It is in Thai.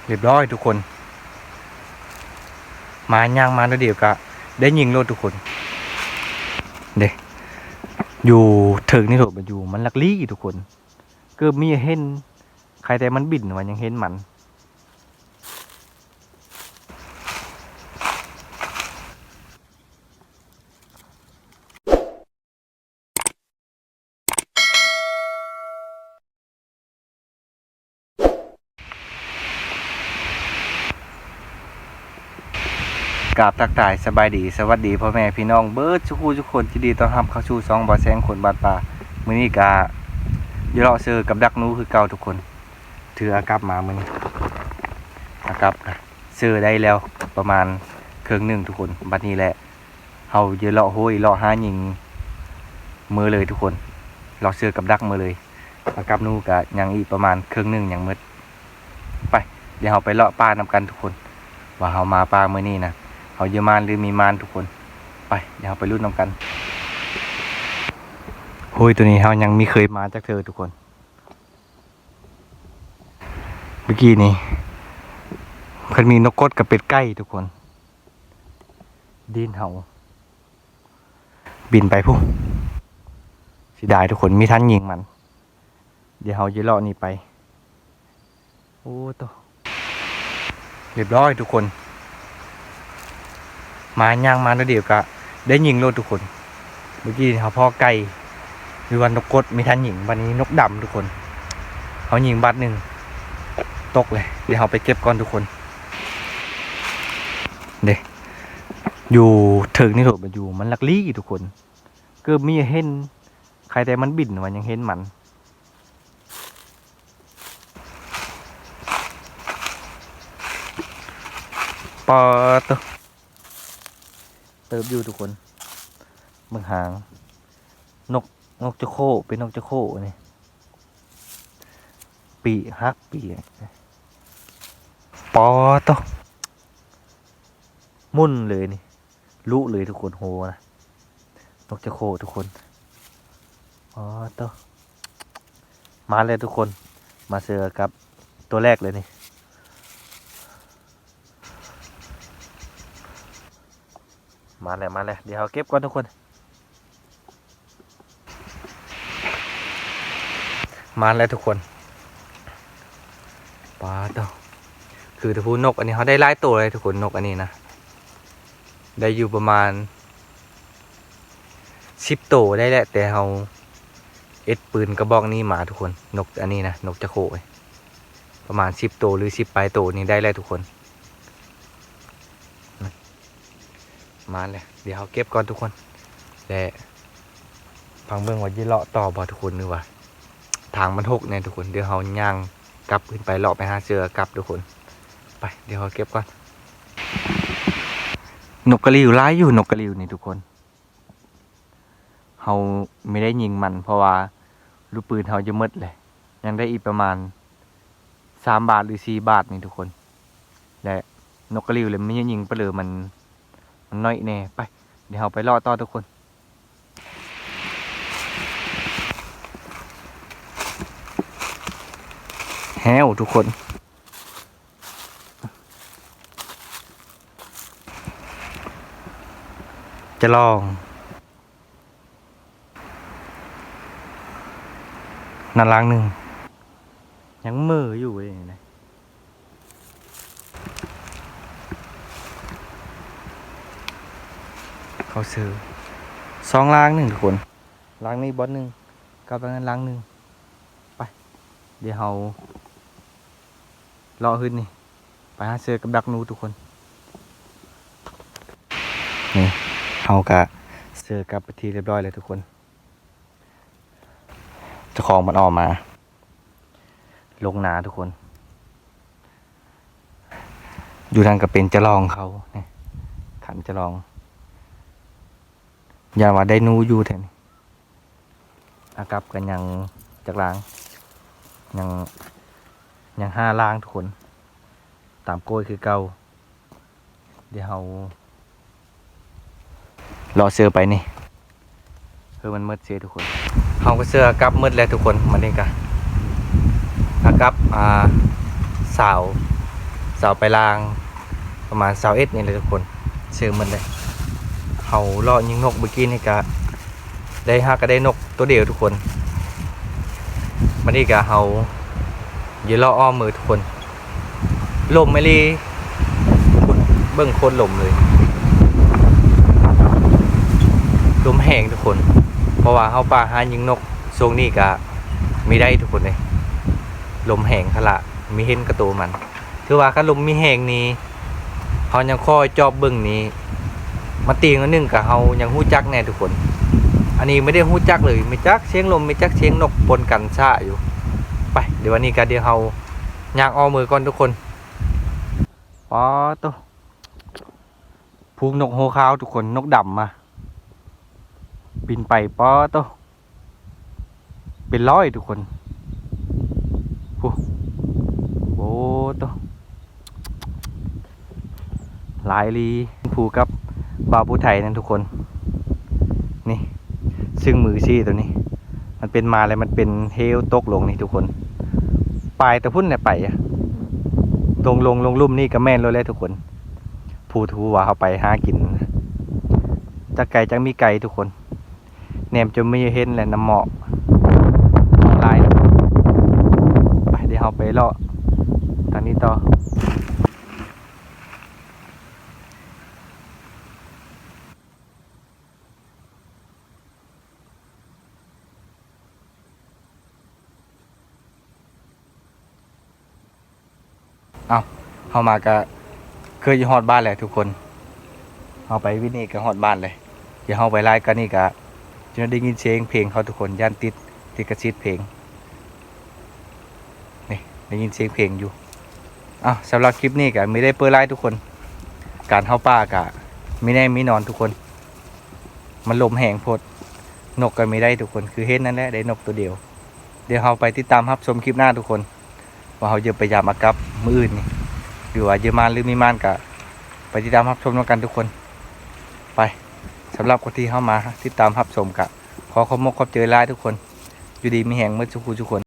เรียบร้อยทุกคนมาย่างมาแล้วเดี๋ยวก็ได้ยิงโลดทุกคนเด้อยู่ถึงนี่โถมันอยู่มันลักลี่ทุกคนเกือบมีเห็นใครแต่มันบินมันยังเห็นมันกราบทักทายสบายดีสวัสดีพ่อแม่พี่น้องเบิร์ดทุกคนที่ดีต้อนรับเข้าสู่ซองบ่อแสงคนบาดป่ามื้อนี้กะอยู่เลาะเซอกับดักนูคือเก่าทุกคนถืออากาศมามื้อนี้อากาศเซอได้แล้วประมาณครึ่งหนึ่งทุกคนบัดนี้แหละเฮาอยู่เลาะโหยเลาะหายิงมือเลยทุกคนเลาะเซอกับดักมือเลยอากาศนูกะยังอีกประมาณครึ่งหนึ่งยังมืดไปเดี๋ยวเฮาไปเลาะป่านำกันทุกคนว่าเฮามาป่ามื้อนี้นะเขาเยอะมานหรือมีมานทุกคนไปเดี๋ยวเราไปรุ่นน้ำกันโอ้ยตัวนี้เขายังไม่เคยมาจากเธอทุกคนเมื่อกี้นี้เพิ่นมีนกกดกับเป็ดไก่ทุกคนดินเขาบินไปพุ่งสิได้ทุกคนมีทันยิงมันเดี๋ยวเขาจะเลาะนี่ไปโอ้ตัวเรียบร้อยทุกคนมาย่างมาแล้วเดี๋ยวก็ได้ยิงโลดทุกคนเมื่อกี้เขาพ่อไก่มีวันนกกดมีทันยิงวันนี้นกดำทุกคนเขายิงบัดหนึ่งตกเลยเดี๋ยวเขาไปเก็บก่อนทุกคนเด็กอยู่ถึงนี่โถมันอยู่มันลักลี่ทุกคนเกือบมีเห็นใครแต่มันบินมันยังเห็นมันปอตัวเติบอยู่ทุกคนเมืองหางนกจะโคเป็นนกจะโคนี่ปีฮักปีปอตัวมุ่นเลยนี่ลุเลยทุกคนโหนะนกจะโคทุกคนปอตัวมาเลยทุกคนมาเจอกับตัวแรกเลยนี่มาแล้วเดี๋ยวเราเก็บก่อนทุกคนมาแล้วทุกคนปลาตัวคือถ้าพูดนกอันนี้เขาได้หลายตัวเลยทุกคนนกอันนี้นะได้อยู่ประมาณ10 ตัวได้แหละแต่เขาเอ็ดปืนกระบอกนี้มาทุกคนนกอันนี้นะนกจะโขยประมาณ10 ตัวหรือ10 ปลายตัวนี้ได้แล้วทุกคนมาเลยเดี๋ยวเขาเก็บก่อนทุกคนแต่พังเบื้องว่ายี่เลาะต่อบ่ทุกคนนึกว่าทางมันหกเนี่ยทุกคนเดี๋ยวเขาย่างกลับขึ้นไปเลาะไปหาเจอกลับทุกคนไปเดี๋ยวเขาเก็บก่อนนกกระริวร้ายอยู่นกกระริวนี่ทุกคนเขาไม่ได้ยิงมันเพราะว่าลูกปืนเขาจะมืดเลยยังได้อีกประมาณ3 บาทหรือ4 บาทนี่ทุกคนและนกกระริวเลยไม่ยิงไปเลยมันน้อยแน่ไปเดี๋ยวเราไปเลาะต่อทุกคนแฮวทุกคนจะลองนั่นล้างหนึ่งยังมืออยู่เลยนะเขาซื้อ2 ล้างหนึ่งทุกคนล้างนี้บอสหนึ่งกับล้างหนึ่งไปเดี๋ยวเรารอขึ้นนี่ไปหาเสือกับดักนูทุกคนนี่เอากะเสือกับไปทีเรียบร้อยเลยทุกคนเจ้าของมันออกมาลงนาทุกคนอยู่ทางก็เป็นจะลองเขาเนี่ยขันจะลองอย่าว่าได้นูอยู่แทนอากับกันยังจากล้างยัง5 ล้างทุกคนตามโกยคือเก่าเดี๋ยวเรารอเสือไปนี่มันมืดเสียทุกคนเขาก็เสือกับมืดแล้วทุกคนมาเล่นกันอากับสาว เสาไปลางประมาณ21นี่เลยทุกคนเชื่อมันเลยเฮาเลาะยิงนกเมื่อกี้นี่ก็ได้ฮักก็ได้นกตัวเดียวทุกคนมันนี่ก็เฮาอยู่เลาะอ้อมมือทุกคนลมไม่รีเบิ่งโคตรลมเลยลมแห้งทุกคนเพราะว่าเฮาป่าหายิงนกช่วงนี้ก็มีได้ทุกคนเลยลมแห้งขละมีเห็นกระตูมันถือว่าคันลมมีแห้งนี้เฮายังคอยจอบเบิ่งนี้มาตีงนึงกับเฮายังฮู้จักแน่ทุกคนอันนี้ไม่ได้ฮู้จักเลยไม่จักเสียงลมไม่จักเสียงนกปนกันซ่าอยู่ไปเดี๋ยววันนี้ก็เดี๋ยวเฮาย่างอ้อมือก่อนทุกคนป๊อตัวพูกนกโฮขาวทุกคนนกดำมาบินไปป๊อตัวเป็นร้อยทุกคนโอ้ตัวหลายลีผูกับบ่าวผู้ไทยนั่นทุกคนนี่ซึ่งมือชี้ตัวนี้มันเป็นมาเลยมันเป็นเฮลตกลงนี่ทุกคนปลายตะพุ่นเนี่ยไปอะลงลุ่มนี่ก็แม่นเลยทุกคนผู้ทูว่าเขาไปหากินจะไก่จังมีไก่ทุกคนแหนมจะไม่เห็นแหละน้ำหมอกลายไปเดี๋ยวเราไปเลาะทางนี้ต่อเอาเข้ามาก็เคยอยู่ฮอดบ้านแหละทุกคนเอาไปวินี่ก็ฮอดบ้านเลยอย่าเข้าไปไล่กันนี่ก็จะได้ยินเสียงเพลงเขาทุกคนย่านติดกระซิบเพลงนี่ได้ยินเสียงเพลงอยู่สำหรับคลิปนี้ก็ไม่ได้เปิดไล่ทุกคนการเข้าป่าก็ไม่แน่ไม่นอนทุกคนมันลมแห้งโพดนกก็ไม่ได้ทุกคนคือเห็นนั่นแหละได้นกตัวเดียวเดี๋ยวเราไปติดตามรับชมคลิปหน้าทุกคนว่าเขาจะไปยามอากับมืออื่นนี่หรือว่าเยอรมันหรือมีมานกะไปติดตามรับชมกันทุกคนไปสำหรับคนที่เข้ามาติดตามรับชมกะขอขอบคุณขอบเจอไลน์ทุกคนอยู่ดีมีแห่งเมื่อทุกคน